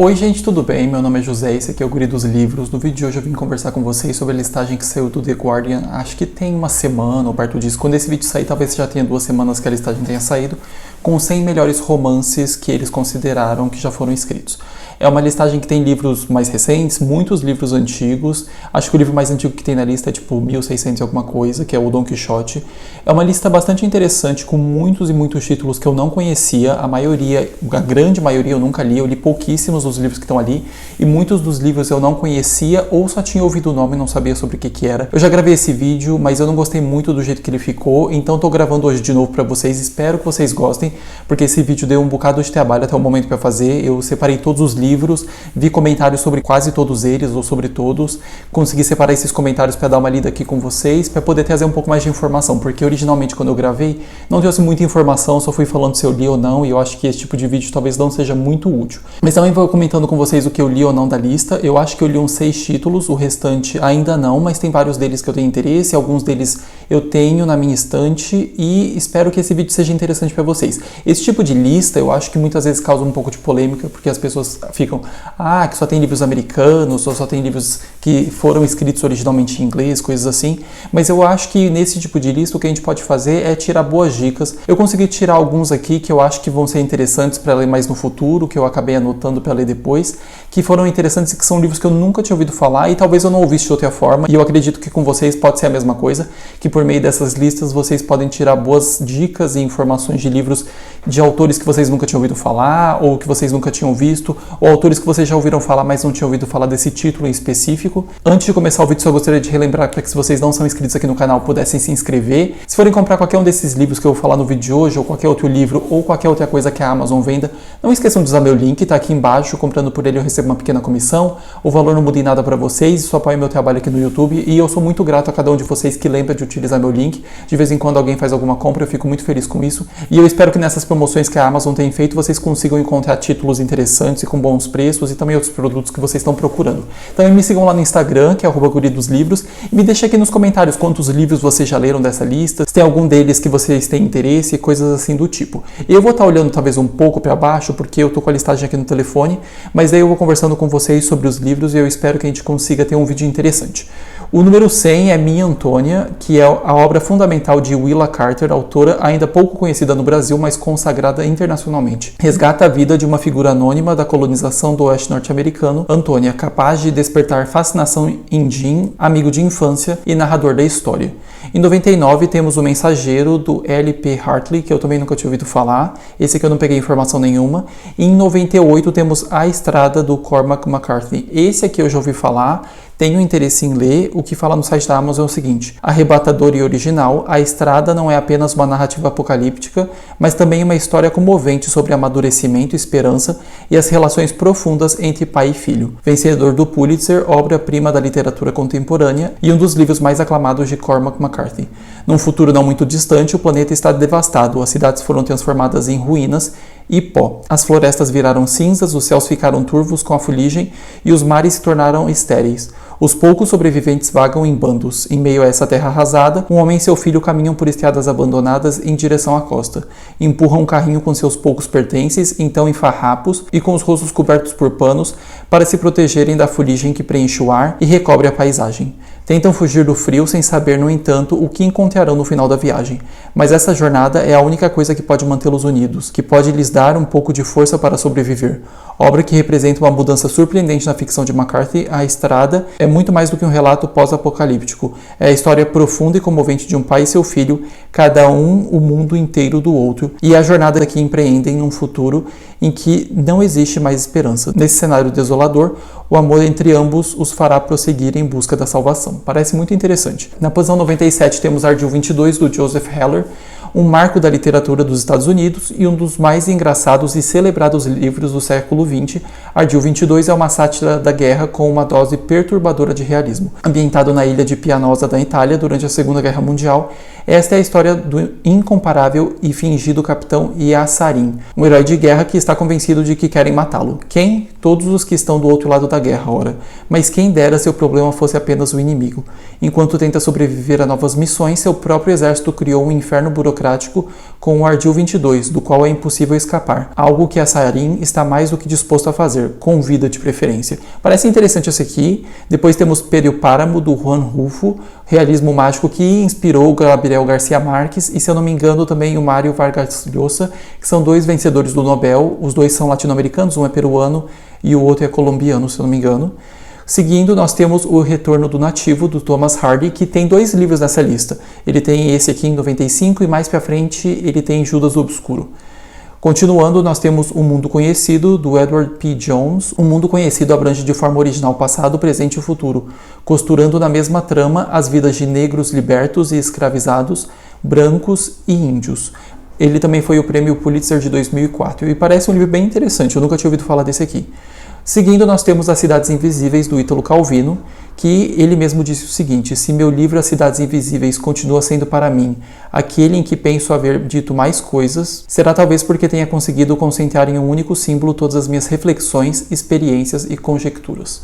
Oi gente, tudo bem? Meu nome é José, esse aqui é o Guri dos Livros. No vídeo de hoje eu vim conversar com vocês sobre a listagem que saiu do The Guardian, acho que tem uma semana ou perto disso. Quando esse vídeo sair, talvez já tenha 2 semanas que a listagem tenha saído, com os 100 melhores romances que eles consideraram que já foram escritos. É uma listagem que tem livros mais recentes, muitos livros antigos. Acho que o livro mais antigo que tem na lista é tipo 1600 e alguma coisa, que é o Don Quixote. É uma lista bastante interessante, com muitos e muitos títulos que eu não conhecia. A grande maioria eu nunca li. Eu li pouquíssimos dos livros que estão ali. E muitos dos livros eu não conhecia ou só tinha ouvido o nome e não sabia sobre o que era. Eu já gravei esse vídeo, mas eu não gostei muito do jeito que ele ficou. Então tô gravando hoje de novo pra vocês. Espero que vocês gostem, porque esse vídeo deu um bocado de trabalho até o momento pra fazer. Eu separei todos os livros, vi comentários sobre quase todos eles, ou sobre todos, consegui separar esses comentários para dar uma lida aqui com vocês, para poder trazer um pouco mais de informação, porque originalmente quando eu gravei, não trouxe muita informação, só fui falando se eu li ou não, e eu acho que esse tipo de vídeo talvez não seja muito útil. Mas também vou comentando com vocês o que eu li ou não da lista. Eu acho que eu li uns 6 títulos, o restante ainda não, mas tem vários deles que eu tenho interesse, alguns deles eu tenho na minha estante, e espero que esse vídeo seja interessante para vocês. Esse tipo de lista, eu acho que muitas vezes causa um pouco de polêmica, porque as pessoas ficam, que só tem livros americanos, ou só tem livros que foram escritos originalmente em inglês, coisas assim. Mas eu acho que nesse tipo de lista o que a gente pode fazer é tirar boas dicas. Eu consegui tirar alguns aqui que eu acho que vão ser interessantes para ler mais no futuro, que eu acabei anotando para ler depois, que foram interessantes e que são livros que eu nunca tinha ouvido falar e talvez eu não ouvisse de outra forma. E eu acredito que com vocês pode ser a mesma coisa, que por meio dessas listas vocês podem tirar boas dicas e informações de livros de autores que vocês nunca tinham ouvido falar, ou que vocês nunca tinham visto, ou autores que vocês já ouviram falar, mas não tinham ouvido falar desse título em específico. Antes de começar o vídeo, só gostaria de relembrar para que se vocês não são inscritos aqui no canal, pudessem se inscrever. Se forem comprar qualquer um desses livros que eu vou falar no vídeo de hoje, ou qualquer outro livro, ou qualquer outra coisa que a Amazon venda, não esqueçam de usar meu link, tá aqui embaixo. Comprando por ele eu recebo uma pequena comissão, o valor não muda em nada para vocês, isso apoia meu trabalho aqui no YouTube, e eu sou muito grato a cada um de vocês que lembra de utilizar meu link. De vez em quando alguém faz alguma compra, eu fico muito feliz com isso, e eu espero que nessas promoções que a Amazon tem feito, vocês consigam encontrar títulos interessantes e com bons preços, e também outros produtos que vocês estão procurando. Então me sigam lá no Instagram, que é @guri-dos-livros, e me deixem aqui nos comentários quantos livros vocês já leram dessa lista, se tem algum deles que vocês têm interesse, coisas assim do tipo. Eu vou estar olhando talvez um pouco para baixo, porque eu tô com a listagem aqui no telefone, mas daí eu vou conversando com vocês sobre os livros e eu espero que a gente consiga ter um vídeo interessante. O número 100 é Minha Antônia, que é a obra fundamental de Willa Carter, autora ainda pouco conhecida no Brasil, mas consagrada internacionalmente. Resgata a vida de uma figura anônima da colonização do oeste norte-americano, Antônia, capaz de despertar fascinação em Jim, amigo de infância e narrador da história. Em 99 temos O Mensageiro, do L.P. Hartley, que eu também nunca tinha ouvido falar, esse aqui eu não peguei informação nenhuma. E em 98 temos A Estrada, do Cormac McCarthy. Esse aqui eu já ouvi falar, tenho interesse em ler. O que fala no site da Amazon é o seguinte: arrebatador e original, A Estrada não é apenas uma narrativa apocalíptica, mas também uma história comovente sobre amadurecimento, esperança e as relações profundas entre pai e filho. Vencedor do Pulitzer, obra-prima da literatura contemporânea e um dos livros mais aclamados de Cormac McCarthy. Num futuro não muito distante, o planeta está devastado, as cidades foram transformadas em ruínas e pó. As florestas viraram cinzas, os céus ficaram turvos com a fuligem e os mares se tornaram estéreis. Os poucos sobreviventes vagam em bandos. Em meio a essa terra arrasada, um homem e seu filho caminham por estradas abandonadas em direção à costa. Empurram um carrinho com seus poucos pertences, então em farrapos e com os rostos cobertos por panos, para se protegerem da fuligem que preenche o ar e recobre a paisagem. Tentam fugir do frio sem saber, no entanto, o que encontrarão no final da viagem. Mas essa jornada é a única coisa que pode mantê-los unidos, que pode lhes dar um pouco de força para sobreviver. Obra que representa uma mudança surpreendente na ficção de McCarthy, A Estrada é muito mais do que um relato pós-apocalíptico. É a história profunda e comovente de um pai e seu filho, cada um o mundo inteiro do outro, e a jornada que empreendem num futuro em que não existe mais esperança. Nesse cenário desolador, o amor entre ambos os fará prosseguir em busca da salvação. Parece muito interessante. Na posição 97 temos Ardil 22, do Joseph Heller, um marco da literatura dos Estados Unidos e um dos mais engraçados e celebrados livros do século XX. Ardil 22 é uma sátira da guerra com uma dose perturbadora de realismo. Ambientado na ilha de Pianosa, da Itália, durante a Segunda Guerra Mundial, esta é a história do incomparável e fingido capitão Yassarin, um herói de guerra que está convencido de que querem matá-lo. Quem? Todos os que estão do outro lado da guerra, ora. Mas quem dera se o problema fosse apenas o inimigo. Enquanto tenta sobreviver a novas missões, seu próprio exército criou um inferno burocrático burocrático com o Ardil 22, do qual é impossível escapar. Algo que a Sarin está mais do que disposto a fazer, com vida de preferência. Parece interessante esse aqui. Depois temos Periopáramo, do Juan Rulfo, realismo mágico que inspirou Gabriel Garcia Marques e, se eu não me engano, também o Mário Vargas Llosa, que são 2 vencedores do Nobel. Os 2 são latino-americanos, um é peruano e o outro é colombiano, se eu não me engano. Seguindo, nós temos O Retorno do Nativo, do Thomas Hardy, que tem 2 livros nessa lista. Ele tem esse aqui em 95 e mais pra frente ele tem Judas o Obscuro. Continuando, nós temos O Mundo Conhecido, do Edward P. Jones. O Mundo Conhecido abrange de forma original o passado, o presente e o futuro, costurando na mesma trama as vidas de negros libertos e escravizados, brancos e índios. Ele também foi o prêmio Pulitzer de 2004 e parece um livro bem interessante, eu nunca tinha ouvido falar desse aqui. Seguindo, nós temos As Cidades Invisíveis, do Ítalo Calvino, que ele mesmo disse o seguinte: se meu livro As Cidades Invisíveis continua sendo para mim aquele em que penso haver dito mais coisas, será talvez porque tenha conseguido concentrar em um único símbolo todas as minhas reflexões, experiências e conjecturas.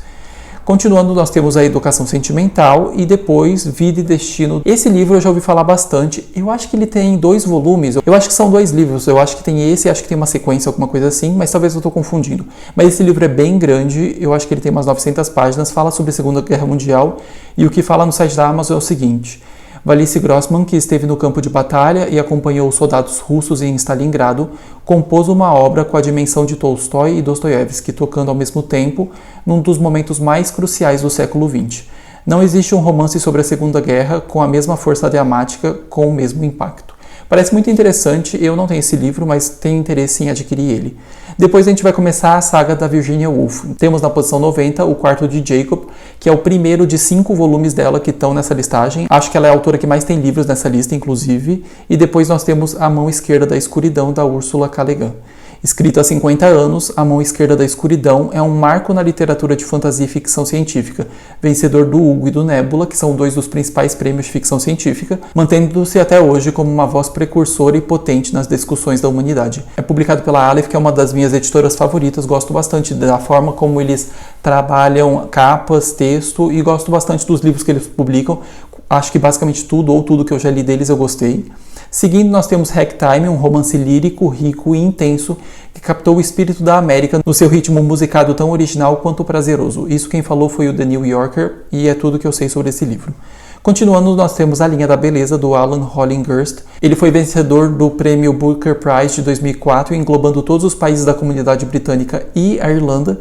Continuando, nós temos a Educação Sentimental e depois Vida e Destino. Esse livro eu já ouvi falar bastante. Eu acho que ele tem 2 volumes. Eu acho que são 2 livros. Eu acho que tem esse e acho que tem uma sequência, alguma coisa assim, mas talvez eu estou confundindo. Mas esse livro é bem grande. Eu acho que ele tem umas 900 páginas. Fala sobre a Segunda Guerra Mundial e o que fala no site da Amazon é o seguinte: Valice Grossman, que esteve no campo de batalha e acompanhou os soldados russos em Stalingrado, compôs uma obra com a dimensão de Tolstói e Dostoiévski, tocando ao mesmo tempo num dos momentos mais cruciais do século XX. Não existe um romance sobre a Segunda Guerra com a mesma força dramática, com o mesmo impacto. Parece muito interessante, eu não tenho esse livro, mas tenho interesse em adquirir ele. Depois a gente vai começar a saga da Virginia Woolf. Temos na posição 90 O Quarto de Jacob, que é o primeiro de 5 volumes dela que estão nessa listagem. Acho que ela é a autora que mais tem livros nessa lista, inclusive. E depois nós temos A Mão Esquerda da Escuridão, da Ursula K. Le Guin. Escrito há 50 anos, A Mão Esquerda da Escuridão é um marco na literatura de fantasia e ficção científica, vencedor do Hugo e do Nebula, que são 2 dos principais prêmios de ficção científica, mantendo-se até hoje como uma voz precursora e potente nas discussões da humanidade. É publicado pela Aleph, que é uma das minhas editoras favoritas, gosto bastante da forma como eles trabalham capas, texto, e gosto bastante dos livros que eles publicam. Acho que basicamente tudo que eu já li deles eu gostei. Seguindo, nós temos Ragtime, um romance lírico, rico e intenso, que captou o espírito da América no seu ritmo musicado tão original quanto prazeroso. Isso quem falou foi o The New Yorker, e é tudo que eu sei sobre esse livro. Continuando, nós temos A Linha da Beleza, do Alan Hollinghurst. Ele foi vencedor do prêmio Booker Prize de 2004, englobando todos os países da comunidade britânica e a Irlanda,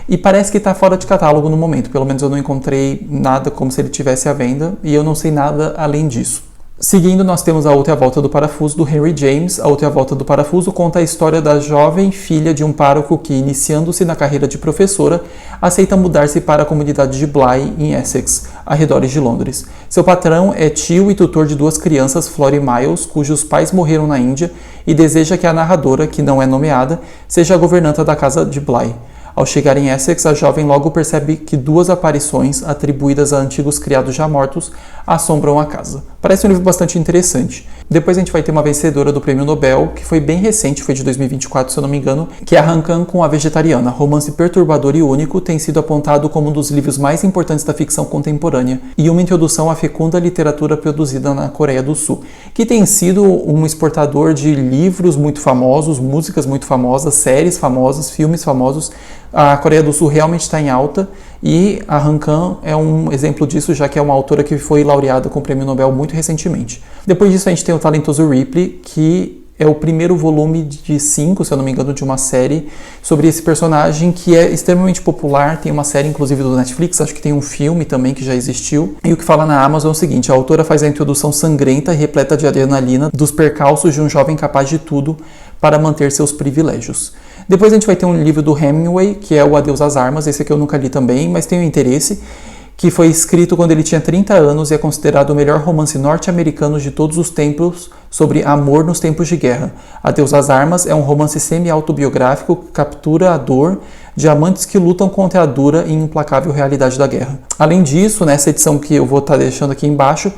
e parece que está fora de catálogo no momento, pelo menos eu não encontrei nada como se ele tivesse à venda, e eu não sei nada além disso. Seguindo, nós temos A Outra Volta do Parafuso, do Henry James. A Outra Volta do Parafuso conta a história da jovem filha de um pároco que, iniciando-se na carreira de professora, aceita mudar-se para a comunidade de Bly, em Essex, arredores de Londres. Seu patrão é tio e tutor de 2 crianças, Flora e Miles, cujos pais morreram na Índia, e deseja que a narradora, que não é nomeada, seja a governanta da casa de Bly. Ao chegar em Essex, a jovem logo percebe que 2 aparições, atribuídas a antigos criados já mortos, assombram a casa. Parece um livro bastante interessante. Depois a gente vai ter uma vencedora do Prêmio Nobel, que foi bem recente, foi de 2024, se eu não me engano, que é a Han Kang com A Vegetariana. Romance perturbador e único, tem sido apontado como um dos livros mais importantes da ficção contemporânea e uma introdução à fecunda literatura produzida na Coreia do Sul, que tem sido um exportador de livros muito famosos, músicas muito famosas, séries famosas, filmes famosos. A Coreia do Sul realmente está em alta e a Han Kang é um exemplo disso, já que é uma autora que foi laureada com o Prêmio Nobel muito recentemente. Depois disso a gente tem o talentoso Ripley, que é o primeiro volume de 5, se eu não me engano, de uma série sobre esse personagem que é extremamente popular. Tem uma série, inclusive, do Netflix, acho que tem um filme também que já existiu. E o que fala na Amazon é o seguinte: a autora faz a introdução sangrenta e repleta de adrenalina dos percalços de um jovem capaz de tudo para manter seus privilégios. Depois a gente vai ter um livro do Hemingway, que é O Adeus às Armas. Esse aqui eu nunca li também, mas tenho interesse, que foi escrito quando ele tinha 30 anos e é considerado o melhor romance norte-americano de todos os tempos sobre amor nos tempos de guerra. Adeus às Armas é um romance semi-autobiográfico que captura a dor de amantes que lutam contra a dura e implacável realidade da guerra. Além disso, nessa edição que eu vou estar deixando aqui embaixo,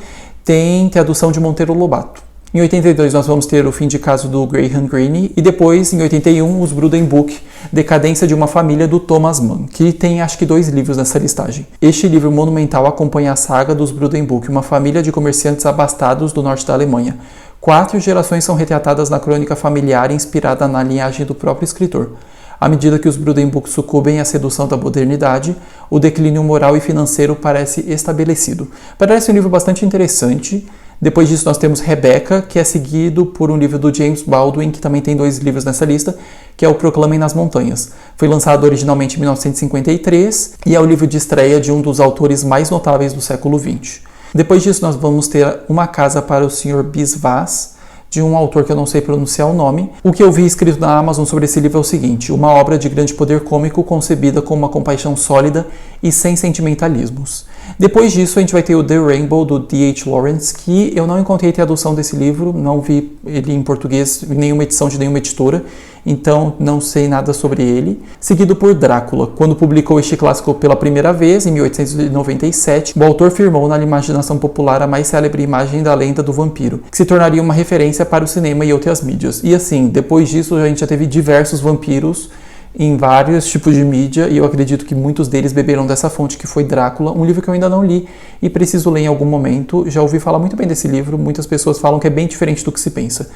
tem tradução de Monteiro Lobato. Em 82 nós vamos ter O Fim de Caso do Graham Greene e depois, em 81, Os Bruden Book, Decadência de uma Família, do Thomas Mann, que tem acho que 2 livros nessa listagem. Este livro monumental acompanha a saga dos Bruden Book, uma família de comerciantes abastados do norte da Alemanha. 4 gerações são retratadas na crônica familiar inspirada na linhagem do próprio escritor. À medida que os Bruden Book sucumbem à sedução da modernidade, o declínio moral e financeiro parece estabelecido. Parece um livro bastante interessante. Depois disso nós temos Rebecca, que é seguido por um livro do James Baldwin, que também tem 2 livros nessa lista, que é o Proclamem nas Montanhas. Foi lançado originalmente em 1953 e é o livro de estreia de um dos autores mais notáveis do século XX. Depois disso nós vamos ter Uma Casa para o Sr. Biswas, de um autor que eu não sei pronunciar o nome. O que eu vi escrito na Amazon sobre esse livro é o seguinte: uma obra de grande poder cômico concebida com uma compaixão sólida e sem sentimentalismos. Depois disso a gente vai ter o The Rainbow, do D.H. Lawrence, que eu não encontrei tradução desse livro, não vi ele em português em nenhuma edição de nenhuma editora, então não sei nada sobre ele. Seguido por Drácula. Quando publicou este clássico pela primeira vez, em 1897, o autor firmou na imaginação popular a mais célebre imagem da lenda do vampiro, que se tornaria uma referência para o cinema e outras mídias. E assim, depois disso a gente já teve diversos vampiros em vários tipos de mídia, e eu acredito que muitos deles beberam dessa fonte, que foi Drácula, um livro que eu ainda não li e preciso ler em algum momento. Já ouvi falar muito bem desse livro, muitas pessoas falam que é bem diferente do que se pensa.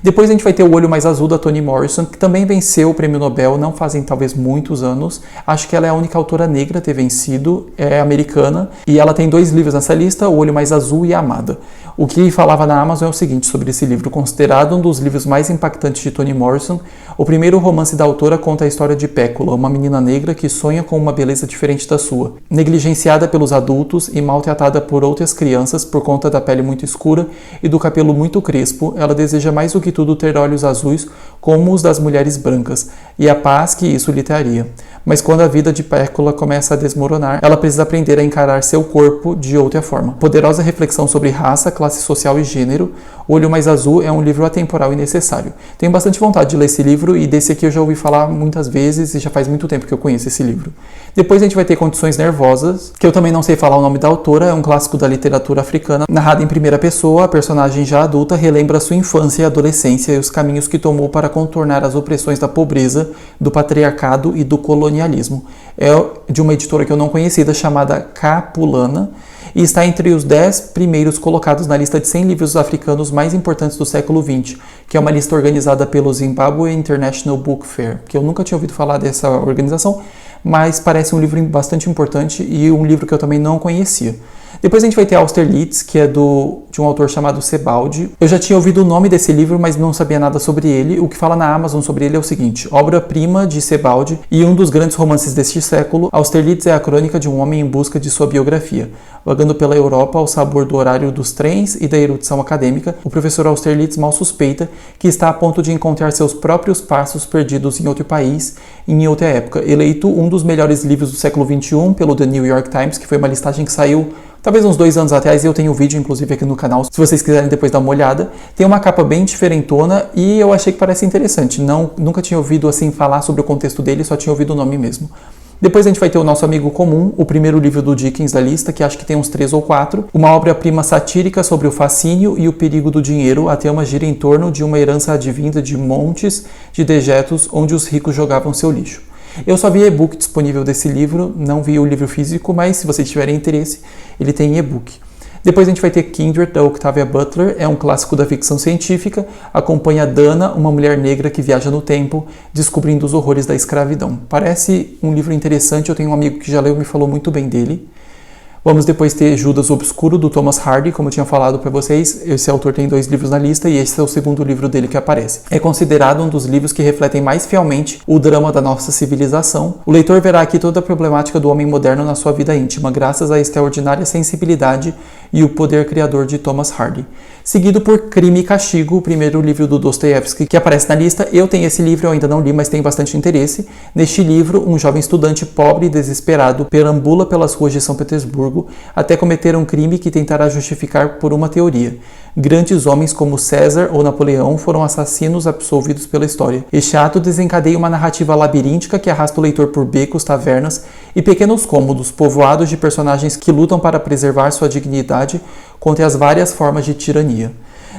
Depois a gente vai ter O Olho Mais Azul, da Toni Morrison, que também venceu o Prêmio Nobel, não fazem talvez muitos anos. Acho que ela é a única autora negra a ter vencido, é americana, e ela tem 2 livros nessa lista, O Olho Mais Azul e A Amada. O que falava na Amazon é o seguinte sobre esse livro: considerado um dos livros mais impactantes de Toni Morrison, o primeiro romance da autora conta a história de Pécula, uma menina negra que sonha com uma beleza diferente da sua. Negligenciada pelos adultos e maltratada por outras crianças por conta da pele muito escura e do cabelo muito crespo, ela deseja mais do que tudo ter olhos azuis como os das mulheres brancas e a paz que isso lhe traria. Mas quando a vida de Pécula começa a desmoronar, ela precisa aprender a encarar seu corpo de outra forma. Poderosa reflexão sobre raça, classe social e gênero, O Olho Mais Azul é um livro atemporal e necessário. Tenho bastante vontade de ler esse livro, e desse aqui eu já ouvi falar muitas vezes e já faz muito tempo que eu conheço esse livro. Depois a gente vai ter Condições Nervosas, que eu também não sei falar o nome da autora, é um clássico da literatura africana. Narrado em primeira pessoa, a personagem já adulta relembra sua infância e adolescência e os caminhos que tomou para contornar as opressões da pobreza, do patriarcado e do colonialismo. É de uma editora que eu não conhecia, chamada Capulana, e está entre os 10 primeiros colocados na lista de 100 livros africanos mais importantes do século XX, que é uma lista organizada pelo Zimbabwe International Book Fair, que eu nunca tinha ouvido falar dessa organização, mas parece um livro bastante importante e um livro que eu também não conhecia. Depois a gente vai ter Austerlitz, que é de um autor chamado Sebald. Eu já tinha ouvido o nome desse livro, mas não sabia nada sobre ele. O que fala na Amazon sobre ele é o seguinte: obra-prima de Sebald e um dos grandes romances deste século, Austerlitz é a crônica de um homem em busca de sua biografia. Vagando pela Europa ao sabor do horário dos trens e da erudição acadêmica, o professor Austerlitz mal suspeita que está a ponto de encontrar seus próprios passos perdidos em outro país e em outra época. Eleito um dos melhores livros do século XXI pelo The New York Times, que foi uma listagem que saiu talvez uns 2 anos atrás, e eu tenho um vídeo inclusive aqui no canal, se vocês quiserem depois dar uma olhada. Tem uma capa bem diferentona e eu achei que parece interessante. Nunca tinha ouvido assim falar sobre o contexto dele, só tinha ouvido o nome mesmo. Depois a gente vai ter O Nosso Amigo Comum, o primeiro livro do Dickens da lista, que acho que tem uns 3 ou 4. Uma obra-prima satírica sobre o fascínio e o perigo do dinheiro. A trama gira em torno de uma herança advinda de montes de dejetos onde os ricos jogavam seu lixo. Eu só vi e-book disponível desse livro, não vi o livro físico, mas se vocês tiverem interesse, ele tem e-book. Depois a gente vai ter Kindred, da Octavia Butler, é um clássico da ficção científica, acompanha Dana, uma mulher negra que viaja no tempo, descobrindo os horrores da escravidão. Parece um livro interessante, eu tenho um amigo que já leu e me falou muito bem dele. Vamos depois ter Judas Obscuro, do Thomas Hardy, como eu tinha falado para vocês. Esse autor tem 2 livros na lista e esse é o segundo livro dele que aparece. É considerado um dos livros que refletem mais fielmente o drama da nossa civilização. O leitor verá aqui toda a problemática do homem moderno na sua vida íntima, graças à extraordinária sensibilidade e o poder criador de Thomas Hardy. Seguido por Crime e Castigo, o primeiro livro do Dostoiévski que aparece na lista. Eu tenho esse livro, eu ainda não li, mas tenho bastante interesse. Neste livro, um jovem estudante pobre e desesperado perambula pelas ruas de São Petersburgo até cometer um crime que tentará justificar por uma teoria. Grandes homens como César ou Napoleão foram assassinos absolvidos pela história. Este ato desencadeia uma narrativa labiríntica que arrasta o leitor por becos, tavernas e pequenos cômodos, povoados de personagens que lutam para preservar sua dignidade contra as várias formas de tirania.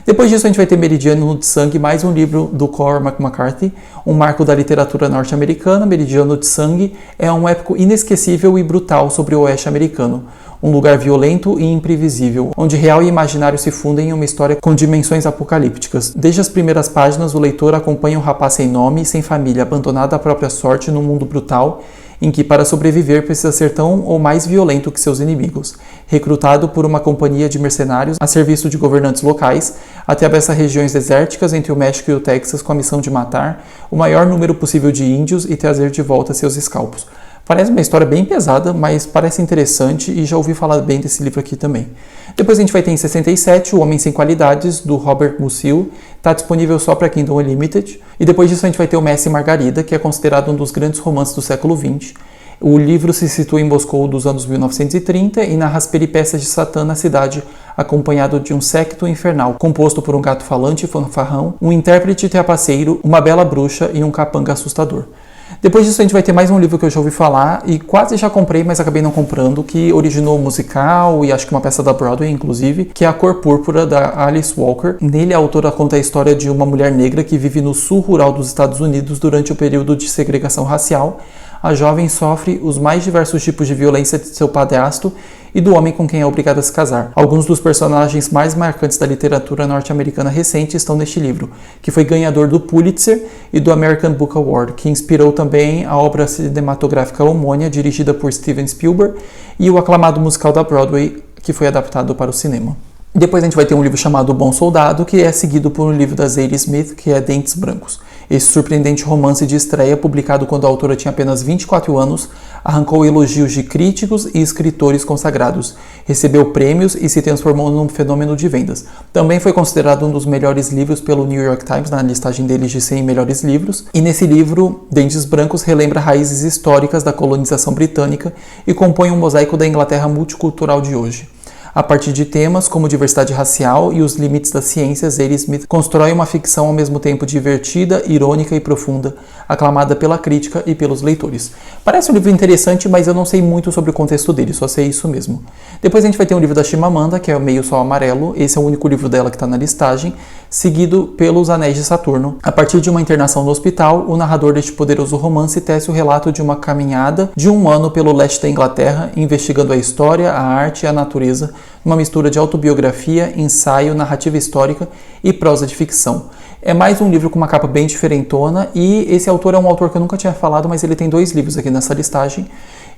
Depois disso a gente vai ter Meridiano de Sangue, mais um livro do Cormac McCarthy, um marco da literatura norte-americana. Meridiano de Sangue é um épico inesquecível e brutal sobre o oeste americano. Um lugar violento e imprevisível, onde real e imaginário se fundem em uma história com dimensões apocalípticas. Desde as primeiras páginas, o leitor acompanha um rapaz sem nome e sem família, abandonado à própria sorte num mundo brutal, em que para sobreviver precisa ser tão ou mais violento que seus inimigos. Recrutado por uma companhia de mercenários a serviço de governantes locais, atravessa regiões desérticas entre o México e o Texas com a missão de matar o maior número possível de índios e trazer de volta seus escalpos. Parece uma história bem pesada, mas parece interessante e já ouvi falar bem desse livro aqui também. Depois a gente vai ter em 67 O Homem Sem Qualidades, do Robert Musil. Está disponível só para Kindle Unlimited. E depois disso a gente vai ter O Mestre e Margarida, que é considerado um dos grandes romances do século XX. O livro se situa em Moscou dos anos 1930 e narra as peripécias de Satã na cidade, acompanhado de um séquito infernal, composto por um gato falante e fanfarrão, um intérprete trapaceiro, uma bela bruxa e um capanga assustador. Depois disso a gente vai ter mais um livro que eu já ouvi falar e quase já comprei, mas acabei não comprando, que originou o musical e acho que uma peça da Broadway, inclusive, que é A Cor Púrpura, da Alice Walker. Nele a autora conta a história de uma mulher negra que vive no sul rural dos Estados Unidos durante o período de segregação racial. A jovem sofre os mais diversos tipos de violência de seu padrasto e do homem com quem é obrigada a se casar. Alguns dos personagens mais marcantes da literatura norte-americana recente estão neste livro, que foi ganhador do Pulitzer e do American Book Award, que inspirou também a obra cinematográfica homônima dirigida por Steven Spielberg e o aclamado musical da Broadway, que foi adaptado para o cinema. Depois a gente vai ter um livro chamado O Bom Soldado, que é seguido por um livro da Zadie Smith, que é Dentes Brancos. Esse surpreendente romance de estreia, publicado quando a autora tinha apenas 24 anos, arrancou elogios de críticos e escritores consagrados, recebeu prêmios e se transformou num fenômeno de vendas. Também foi considerado um dos melhores livros pelo New York Times, na listagem deles de 100 melhores livros. E nesse livro, Dentes Brancos relembra raízes históricas da colonização britânica e compõe um mosaico da Inglaterra multicultural de hoje. A partir de temas como diversidade racial e os limites da ciência, Zadie Smith constrói uma ficção ao mesmo tempo divertida, irônica e profunda, aclamada pela crítica e pelos leitores. Parece um livro interessante, mas eu não sei muito sobre o contexto dele, só sei isso mesmo. Depois a gente vai ter um livro da Chimamanda, que é o Meio Sol Amarelo. Esse é o único livro dela que está na listagem, seguido pelos Anéis de Saturno. A partir de uma internação no hospital, o narrador deste poderoso romance tece o relato de uma caminhada de um ano pelo leste da Inglaterra, investigando a história, a arte e a natureza, uma mistura de autobiografia, ensaio, narrativa histórica e prosa de ficção. É mais um livro com uma capa bem diferentona e esse autor é um autor que eu nunca tinha falado, mas ele tem 2 livros aqui nessa listagem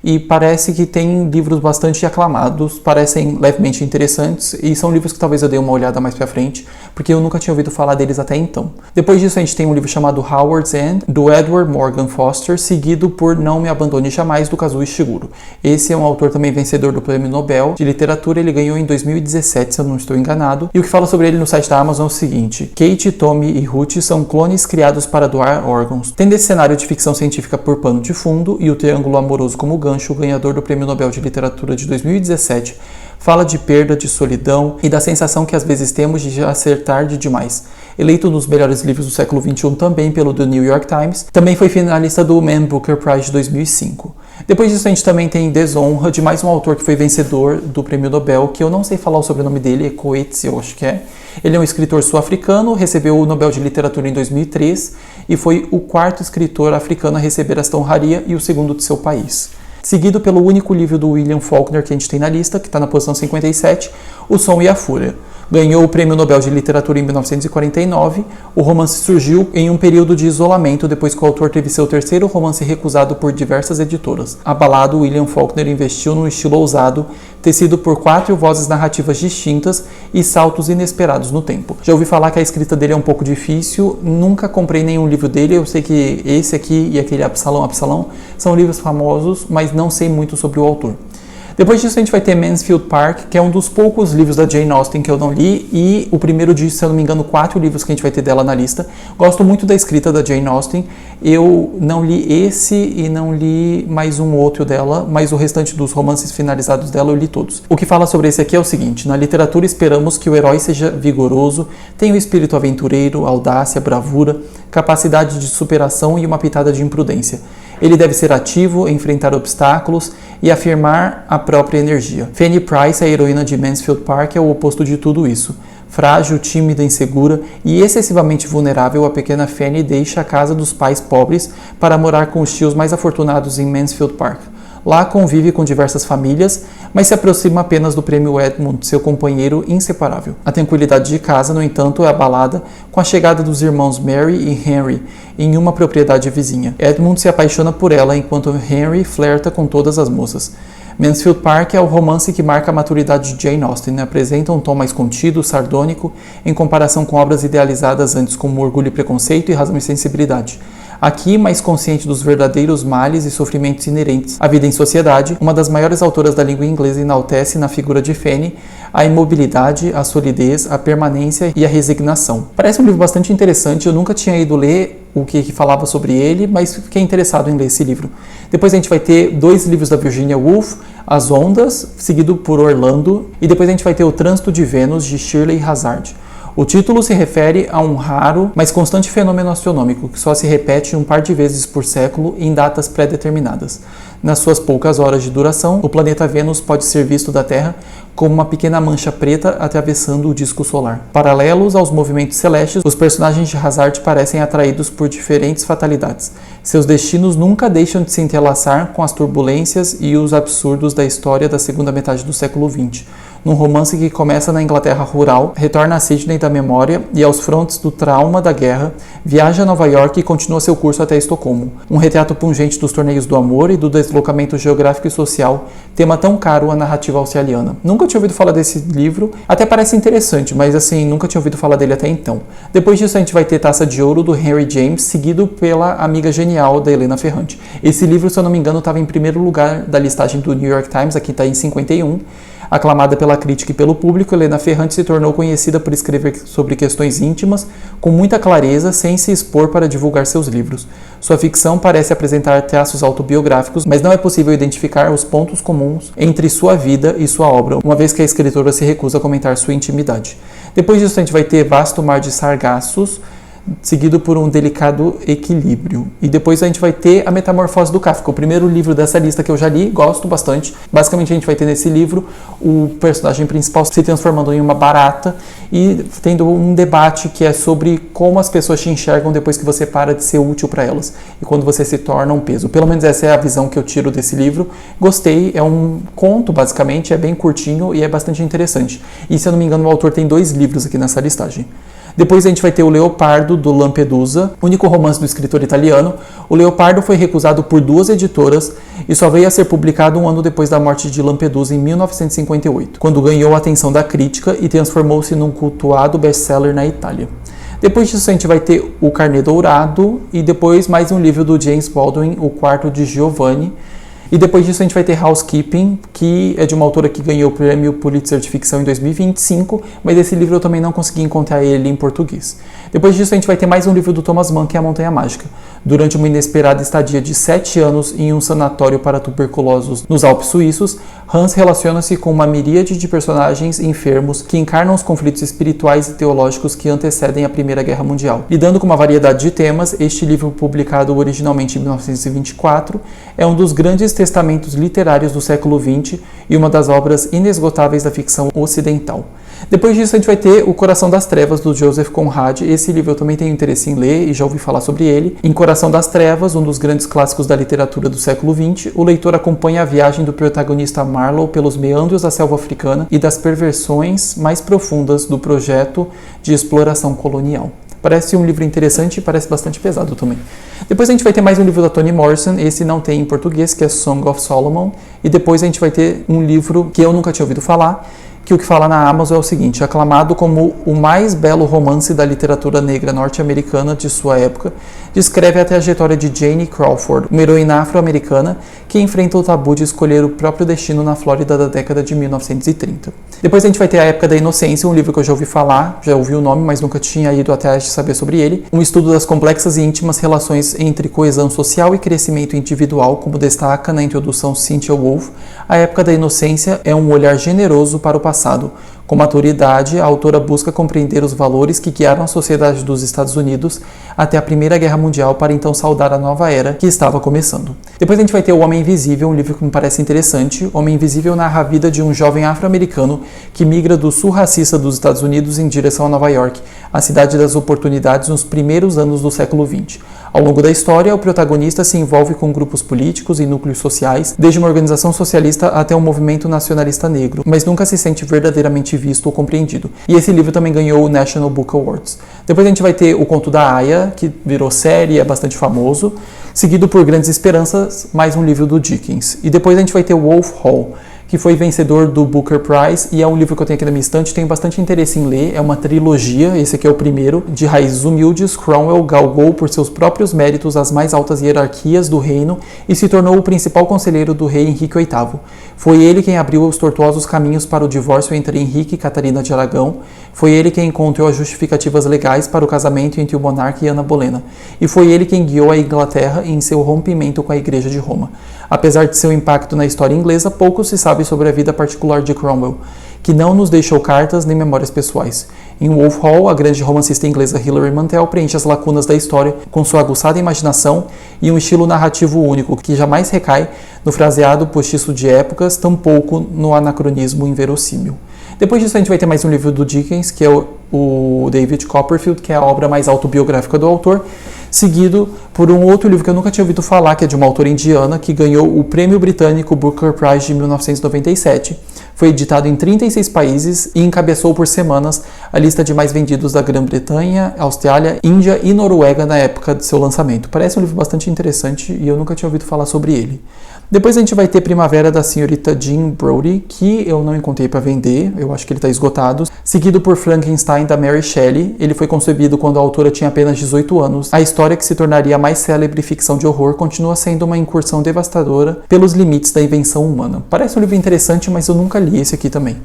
e parece que tem livros bastante aclamados, parecem levemente interessantes e são livros que talvez eu dê uma olhada mais pra frente, porque eu nunca tinha ouvido falar deles até então. Depois disso a gente tem um livro chamado Howard's End, do Edward Morgan Foster, seguido por Não Me Abandone Jamais, do Kazuo Ishiguro. Esse é um autor também vencedor do Prêmio Nobel de Literatura, ele ganhou em 2017, se eu não estou enganado, e o que fala sobre ele no site da Amazon é o seguinte: Kate, Tommy e Ruth são clones criados para doar órgãos. Tendo esse cenário de ficção científica por pano de fundo e o triângulo amoroso como gancho, o ganhador do Prêmio Nobel de Literatura de 2017 fala de perda, de solidão e da sensação que às vezes temos de já ser tarde demais. Eleito um dos melhores livros do século XXI também pelo The New York Times, também foi finalista do Man Booker Prize de 2005. Depois disso a gente também tem Desonra, de mais um autor que foi vencedor do Prêmio Nobel, que eu não sei falar o sobrenome dele, é Coetzee, eu acho que é. Ele é um escritor sul-africano, recebeu o Nobel de Literatura em 2003 e foi o 4º escritor africano a receber esta honraria e o 2º de seu país. Seguido pelo único livro do William Faulkner que a gente tem na lista, que está na posição 57, O Som e a Fúria. Ganhou o Prêmio Nobel de Literatura em 1949. O romance surgiu em um período de isolamento depois que o autor teve seu 3º romance recusado por diversas editoras. Abalado, William Faulkner investiu num estilo ousado, tecido por 4 vozes narrativas distintas e saltos inesperados no tempo. Já ouvi falar que a escrita dele é um pouco difícil, nunca comprei nenhum livro dele, eu sei que esse aqui e aquele Absalão são livros famosos, mas não sei muito sobre o autor. Depois disso a gente vai ter Mansfield Park, que é um dos poucos livros da Jane Austen que eu não li, e o primeiro de, se eu não me engano, 4 livros que a gente vai ter dela na lista. Gosto muito da escrita da Jane Austen, eu não li esse e não li mais um outro dela, mas o restante dos romances finalizados dela eu li todos. O que fala sobre esse aqui é o seguinte: na literatura esperamos que o herói seja vigoroso, tenha o espírito aventureiro, audácia, bravura, capacidade de superação e uma pitada de imprudência. Ele deve ser ativo, enfrentar obstáculos e afirmar a própria energia. Fanny Price, a heroína de Mansfield Park, é o oposto de tudo isso. Frágil, tímida, insegura e excessivamente vulnerável, a pequena Fanny deixa a casa dos pais pobres para morar com os tios mais afortunados em Mansfield Park. Lá convive com diversas famílias, mas se aproxima apenas do prêmio Edmund, seu companheiro inseparável. A tranquilidade de casa, no entanto, é abalada com a chegada dos irmãos Mary e Henry em uma propriedade vizinha. Edmund se apaixona por ela, enquanto Henry flerta com todas as moças. Mansfield Park é o romance que marca a maturidade de Jane Austen, apresenta um tom mais contido, sardônico, em comparação com obras idealizadas antes como Orgulho e Preconceito e Razão e Sensibilidade. Aqui, mais consciente dos verdadeiros males e sofrimentos inerentes à vida em sociedade, uma das maiores autoras da língua inglesa enaltece na figura de Fanny a imobilidade, a solidez, a permanência e a resignação. Parece um livro bastante interessante, eu nunca tinha ido ler o que falava sobre ele, mas fiquei interessado em ler esse livro. Depois a gente vai ter 2 livros da Virginia Woolf, As Ondas, seguido por Orlando, e depois a gente vai ter O Trânsito de Vênus, de Shirley Hazard. O título se refere a um raro, mas constante fenômeno astronômico que só se repete um par de vezes por século em datas pré-determinadas. Nas suas poucas horas de duração, o planeta Vênus pode ser visto da Terra como uma pequena mancha preta atravessando o disco solar. Paralelos aos movimentos celestes, os personagens de Hazard parecem atraídos por diferentes fatalidades. Seus destinos nunca deixam de se entrelaçar com as turbulências e os absurdos da história da segunda metade do século XX. Num romance que começa na Inglaterra rural, retorna a Sydney da memória e aos frontes do trauma da guerra, viaja a Nova York e continua seu curso até Estocolmo. Um retrato pungente dos torneios do amor e do deslocamento geográfico e social, tema tão caro à narrativa australiana. Nunca tinha ouvido falar desse livro, até parece interessante, mas assim, nunca tinha ouvido falar dele até então. Depois disso a gente vai ter Taça de Ouro, do Henry James, seguido pela Amiga Genial, da Helena Ferrante. Esse livro, se eu não me engano, estava em primeiro lugar da listagem do New York Times, aqui está em 51. Aclamada pela crítica e pelo público, Helena Ferrante se tornou conhecida por escrever sobre questões íntimas com muita clareza, sem se expor para divulgar seus livros. Sua ficção parece apresentar traços autobiográficos, mas não é possível identificar os pontos comuns entre sua vida e sua obra, uma vez que a escritora se recusa a comentar sua intimidade. Depois disso, a gente vai ter Vasto Mar de Sargassos, seguido por Um Delicado Equilíbrio. E depois a gente vai ter A Metamorfose do Kafka, o primeiro livro dessa lista que eu já li, gosto bastante. Basicamente a gente vai ter nesse livro o personagem principal se transformando em uma barata e tendo um debate que é sobre como as pessoas te enxergam depois que você para de ser útil para elas e quando você se torna um peso. Pelo menos essa é a visão que eu tiro desse livro. Gostei, é um conto basicamente, é bem curtinho e é bastante interessante. E se eu não me engano o autor tem 2 livros aqui nessa listagem. Depois a gente vai ter O Leopardo, do Lampedusa, único romance do escritor italiano. O Leopardo foi recusado por 2 editoras e só veio a ser publicado um ano depois da morte de Lampedusa, em 1958, quando ganhou a atenção da crítica e transformou-se num cultuado best-seller na Itália. Depois disso a gente vai ter O Carnê Dourado e depois mais um livro do James Baldwin, O Quarto de Giovanni. E depois disso a gente vai ter Housekeeping, que é de uma autora que ganhou o prêmio Pulitzer de ficção em 2025, mas esse livro eu também não consegui encontrar ele em português. Depois disso a gente vai ter mais um livro do Thomas Mann, que é A Montanha Mágica. Durante uma inesperada estadia de 7 anos em um sanatório para tuberculosos nos Alpes suíços, Hans relaciona-se com uma miríade de personagens enfermos que encarnam os conflitos espirituais e teológicos que antecedem a Primeira Guerra Mundial. Lidando com uma variedade de temas, este livro, publicado originalmente em 1924, é um dos grandes testamentos literários do século XX e uma das obras inesgotáveis da ficção ocidental. Depois disso a gente vai ter O Coração das Trevas, do Joseph Conrad. Esse livro eu também tenho interesse em ler e já ouvi falar sobre ele. Em Coração das Trevas, um dos grandes clássicos da literatura do século XX, o leitor acompanha a viagem do protagonista Marlowe pelos meandros da selva africana e das perversões mais profundas do projeto de exploração colonial. Parece um livro interessante e parece bastante pesado também. Depois a gente vai ter mais um livro da Toni Morrison, esse não tem em português, que é Song of Solomon. E depois a gente vai ter um livro que eu nunca tinha ouvido falar, que o que fala na Amazon é o seguinte: aclamado como o mais belo romance da literatura negra norte-americana de sua época, descreve a trajetória de Jane Crawford, uma heroína afro-americana que enfrenta o tabu de escolher o próprio destino na Flórida da década de 1930. Depois a gente vai ter A Época da Inocência, um livro que eu já ouvi falar, já ouvi o nome, mas nunca tinha ido atrás de saber sobre ele. Um estudo das complexas e íntimas relações entre coesão social e crescimento individual, como destaca na introdução Cynthia Wolfe. A Época da Inocência é um olhar generoso para o passado passado. Com maturidade, a autora busca compreender os valores que guiaram a sociedade dos Estados Unidos até a Primeira Guerra Mundial para então saudar a nova era que estava começando. Depois a gente vai ter O Homem Invisível, um livro que me parece interessante. O Homem Invisível narra a vida de um jovem afro-americano que migra do sul racista dos Estados Unidos em direção a Nova York, a cidade das oportunidades nos primeiros anos do século XX. Ao longo da história, o protagonista se envolve com grupos políticos e núcleos sociais, desde uma organização socialista até um movimento nacionalista negro, mas nunca se sente verdadeiramente visto ou compreendido. E esse livro também ganhou o National Book Awards. Depois a gente vai ter O Conto da Aia, que virou série e é bastante famoso, seguido por Grandes Esperanças, mais um livro do Dickens. E depois a gente vai ter Wolf Hall, que foi vencedor do Booker Prize, e é um livro que eu tenho aqui na minha estante, tenho bastante interesse em ler, é uma trilogia, esse aqui é o primeiro. De raízes humildes, Cromwell galgou por seus próprios méritos as mais altas hierarquias do reino e se tornou o principal conselheiro do rei Henrique VIII. Foi ele quem abriu os tortuosos caminhos para o divórcio entre Henrique e Catarina de Aragão, foi ele quem encontrou as justificativas legais para o casamento entre o monarca e Ana Bolena, e foi ele quem guiou a Inglaterra em seu rompimento com a Igreja de Roma. Apesar de seu impacto na história inglesa, pouco se sabe sobre a vida particular de Cromwell, que não nos deixou cartas nem memórias pessoais. Em Wolf Hall, a grande romancista inglesa Hilary Mantel preenche as lacunas da história com sua aguçada imaginação e um estilo narrativo único que jamais recai no fraseado postiço de épocas, tampouco no anacronismo inverossímil. Depois disso a gente vai ter mais um livro do Dickens, que é o David Copperfield, que é a obra mais autobiográfica do autor, seguido por um outro livro que eu nunca tinha ouvido falar, que é de uma autora indiana, que ganhou o Prêmio Britânico Booker Prize de 1997. Foi editado em 36 países e encabeçou por semanas a lista de mais vendidos da Grã-Bretanha, Austrália, Índia e Noruega na época de seu lançamento. Parece um livro bastante interessante e eu nunca tinha ouvido falar sobre ele. Depois a gente vai ter Primavera da Senhorita Jean Brodie, que eu não encontrei para vender, eu acho que ele está esgotado. Seguido por Frankenstein, da Mary Shelley. Ele foi concebido quando a autora tinha apenas 18 anos. A história, que se tornaria a mais célebre ficção de horror, continua sendo uma incursão devastadora pelos limites da invenção humana. Parece um livro interessante, mas eu nunca li esse aqui também.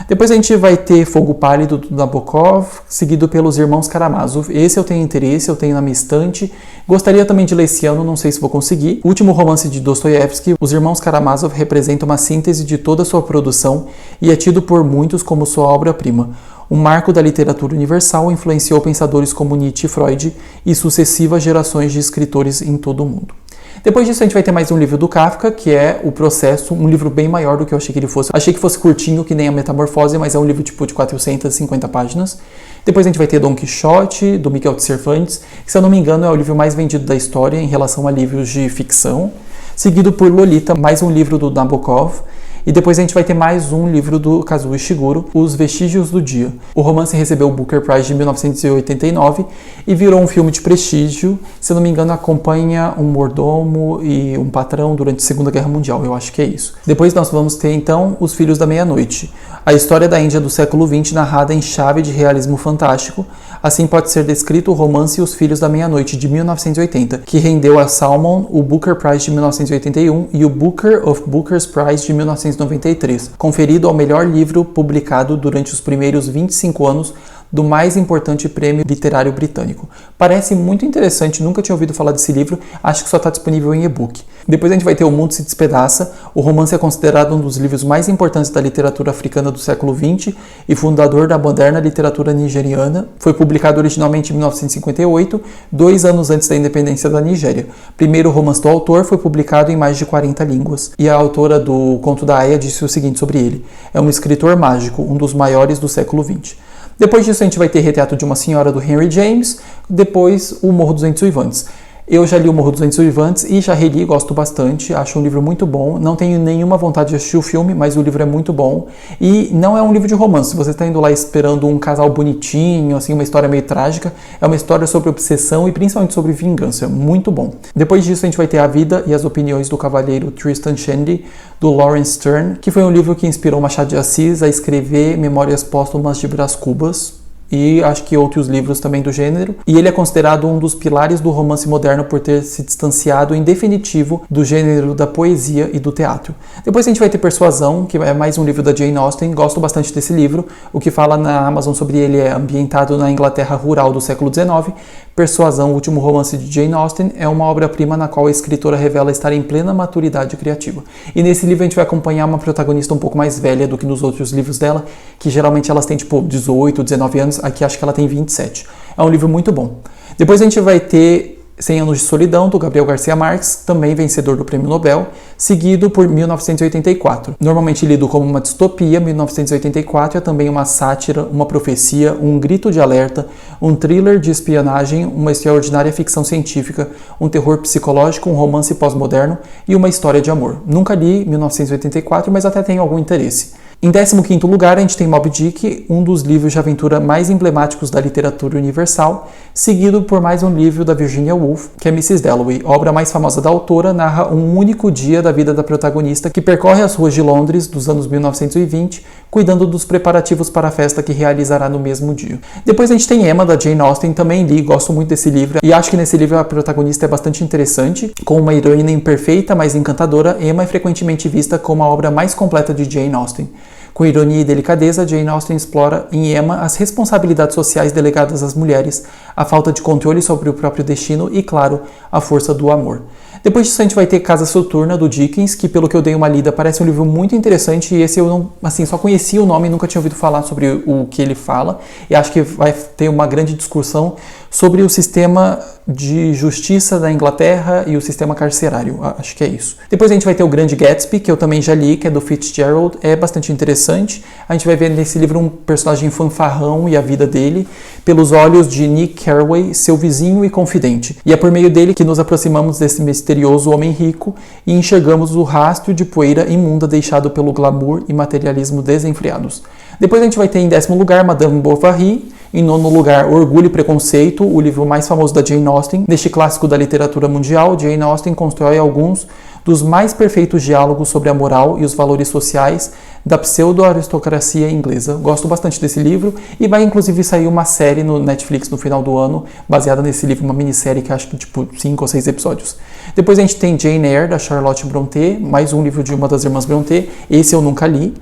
Depois a gente vai ter Fogo Pálido, do Nabokov, seguido pelos Irmãos Karamazov. Esse eu tenho interesse, eu tenho na minha estante. Gostaria também de ler esse ano, não sei se vou conseguir. O último romance de Dostoiévski, Os Irmãos Karamazov representa uma síntese de toda a sua produção e é tido por muitos como sua obra-prima. Um marco da literatura universal, influenciou pensadores como Nietzsche e Freud e sucessivas gerações de escritores em todo o mundo. Depois disso a gente vai ter mais um livro do Kafka, que é O Processo, um livro bem maior do que eu achei que ele fosse. Achei que fosse curtinho, que nem a Metamorfose, mas é um livro tipo de 450 páginas. Depois a gente vai ter Dom Quixote, do Miguel de Cervantes, que se eu não me engano é o livro mais vendido da história em relação a livros de ficção. Seguido por Lolita, mais um livro do Nabokov. E depois a gente vai ter mais um livro do Kazuo Ishiguro, Os Vestígios do Dia. O romance recebeu o Booker Prize de 1989 e virou um filme de prestígio. Se eu não me engano, acompanha um mordomo e um patrão durante a Segunda Guerra Mundial. Eu acho que é isso. Depois nós vamos ter, então, Os Filhos da Meia-Noite. A história da Índia do século XX narrada em chave de realismo fantástico. Assim pode ser descrito o romance Os Filhos da Meia-Noite, de 1980, que rendeu a Salmon o Booker Prize de 1981 e o Booker of Booker's Prize de 1993, conferido ao melhor livro publicado durante os primeiros 25 anos do mais importante prêmio literário britânico. Parece muito interessante, nunca tinha ouvido falar desse livro, acho que só está disponível em e-book. Depois a gente vai ter O Mundo se Despedaça. O romance é considerado um dos livros mais importantes da literatura africana do século XX e fundador da moderna literatura nigeriana. Foi publicado originalmente em 1958, 2 anos antes da independência da Nigéria. Primeiro romance do autor, foi publicado em mais de 40 línguas. E a autora do Conto da Aia disse o seguinte sobre ele: é um escritor mágico, um dos maiores do século XX. Depois disso a gente vai ter Retrato de uma Senhora, do Henry James, depois O Morro dos Ventos Uivantes. Eu já li O Morro dos Ventos Uivantes e já reli, gosto bastante, acho um livro muito bom. Não tenho nenhuma vontade de assistir o filme, mas o livro é muito bom. E não é um livro de romance, você está indo lá esperando um casal bonitinho, assim, uma história meio trágica. É uma história sobre obsessão e principalmente sobre vingança, muito bom. Depois disso a gente vai ter A Vida e as Opiniões do Cavalheiro Tristan Shandy, do Lawrence Stern, que foi um livro que inspirou Machado de Assis a escrever Memórias Póstumas de Brás Cubas, e acho que outros livros também do gênero, e ele é considerado um dos pilares do romance moderno por ter se distanciado em definitivo do gênero da poesia e do teatro. Depois a gente vai ter Persuasão, que é mais um livro da Jane Austen, gosto bastante desse livro. O que fala na Amazon sobre ele é ambientado na Inglaterra rural do século XIX, Persuasão, o último romance de Jane Austen, é uma obra-prima na qual a escritora revela estar em plena maturidade criativa. E nesse livro a gente vai acompanhar uma protagonista um pouco mais velha do que nos outros livros dela, que geralmente elas têm tipo 18, 19 anos, aqui acho que ela tem 27. É um livro muito bom. Depois a gente vai ter 100 Anos de Solidão, do Gabriel Garcia Marques, também vencedor do Prêmio Nobel, seguido por 1984. Normalmente lido como uma distopia, 1984 é também uma sátira, uma profecia, um grito de alerta, um thriller de espionagem, uma extraordinária ficção científica, um terror psicológico, um romance pós-moderno e uma história de amor. Nunca li 1984, mas até tenho algum interesse. Em 15º lugar, a gente tem Moby Dick, um dos livros de aventura mais emblemáticos da literatura universal, seguido por mais um livro da Virginia Woolf, que é Mrs. Dalloway. A obra mais famosa da autora narra um único dia da vida da protagonista que percorre as ruas de Londres dos anos 1920, cuidando dos preparativos para a festa que realizará no mesmo dia. Depois a gente tem Emma, da Jane Austen, também li, gosto muito desse livro, e acho que nesse livro a protagonista é bastante interessante. Com uma heroína imperfeita, mas encantadora, Emma é frequentemente vista como a obra mais completa de Jane Austen. Com ironia e delicadeza, Jane Austen explora em Emma as responsabilidades sociais delegadas às mulheres, a falta de controle sobre o próprio destino e, claro, a força do amor. Depois disso a gente vai ter Casa Soturna, do Dickens, que pelo que eu dei uma lida parece um livro muito interessante e esse eu não, só conhecia o nome e nunca tinha ouvido falar sobre o que ele fala, e acho que vai ter uma grande discussão sobre o sistema de justiça da Inglaterra e o sistema carcerário, acho que é isso. Depois a gente vai ter o Grande Gatsby, que eu também já li, que é do Fitzgerald, é bastante interessante. A gente vai ver nesse livro um personagem fanfarrão e a vida dele, pelos olhos de Nick Carraway, seu vizinho e confidente. E é por meio dele que nos aproximamos desse misterioso homem rico e enxergamos o rastro de poeira imunda deixado pelo glamour e materialismo desenfreados. Depois a gente vai ter em 10º lugar Madame Bovary, em 9º lugar Orgulho e Preconceito, o livro mais famoso da Jane Austen. Neste clássico da literatura mundial, Jane Austen constrói alguns dos mais perfeitos diálogos sobre a moral e os valores sociais da pseudo-aristocracia inglesa. Gosto bastante desse livro e vai inclusive sair uma série no Netflix no final do ano, baseada nesse livro, uma minissérie que acho que tipo 5 ou 6 episódios. Depois a gente tem Jane Eyre, da Charlotte Brontë, mais um livro de uma das irmãs Brontë, esse eu nunca li.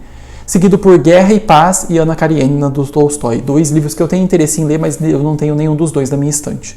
Seguido por Guerra e Paz e Ana Karenina, do Tolstói. 2 livros que eu tenho interesse em ler, mas eu não tenho nenhum dos 2 na minha estante.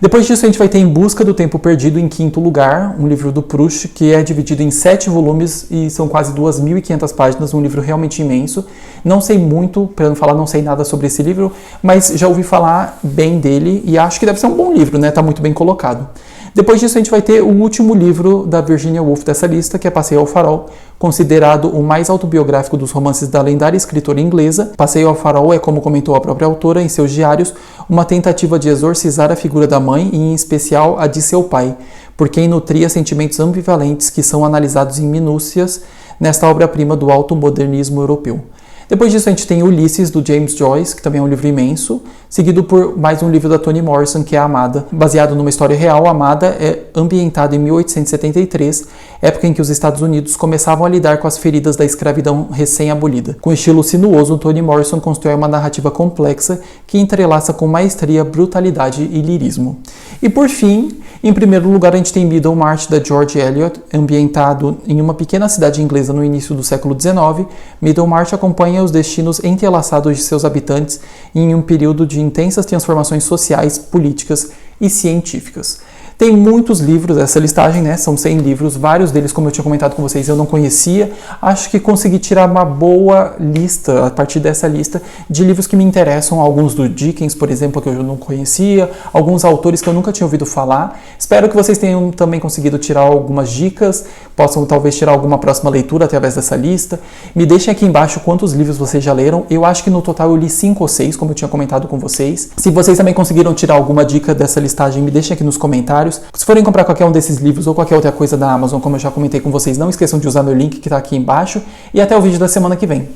Depois disso a gente vai ter Em Busca do Tempo Perdido, em 5º lugar, um livro do Proust, que é dividido em 7 volumes e são quase 2.500 páginas, um livro realmente imenso. Não sei muito, para não falar não sei nada sobre esse livro, mas já ouvi falar bem dele e acho que deve ser um bom livro, né? Tá muito bem colocado. Depois disso a gente vai ter o último livro da Virginia Woolf dessa lista, que é Passeio ao Farol, considerado o mais autobiográfico dos romances da lendária escritora inglesa. Passeio ao Farol é, como comentou a própria autora em seus diários, uma tentativa de exorcizar a figura da mãe e, em especial, a de seu pai, por quem nutria sentimentos ambivalentes que são analisados em minúcias nesta obra-prima do automodernismo europeu. Depois disso a gente tem Ulisses, do James Joyce, que também é um livro imenso, seguido por mais um livro da Toni Morrison, que é A Amada. Baseado numa história real, A Amada é ambientado em 1873, época em que os Estados Unidos começavam a lidar com as feridas da escravidão recém-abolida. Com estilo sinuoso, Toni Morrison constrói uma narrativa complexa que entrelaça com maestria, brutalidade e lirismo. E por fim, em primeiro lugar, a gente tem Middlemarch, da George Eliot, ambientado em uma pequena cidade inglesa no início do século XIX. Middlemarch acompanha os destinos entrelaçados de seus habitantes em um período de intensas transformações sociais, políticas e científicas. Tem muitos livros essa listagem, né? São 100 livros, vários deles, como eu tinha comentado com vocês, eu não conhecia. Acho que consegui tirar uma boa lista, a partir dessa lista, de livros que me interessam. Alguns do Dickens, por exemplo, que eu não conhecia, alguns autores que eu nunca tinha ouvido falar. Espero que vocês tenham também conseguido tirar algumas dicas, possam talvez tirar alguma próxima leitura através dessa lista. Me deixem aqui embaixo quantos livros vocês já leram. Eu acho que no total eu li 5 ou 6, como eu tinha comentado com vocês. Se vocês também conseguiram tirar alguma dica dessa listagem, me deixem aqui nos comentários. Se forem comprar qualquer um desses livros ou qualquer outra coisa da Amazon, como eu já comentei com vocês, não esqueçam de usar meu link que está aqui embaixo. E até o vídeo da semana que vem.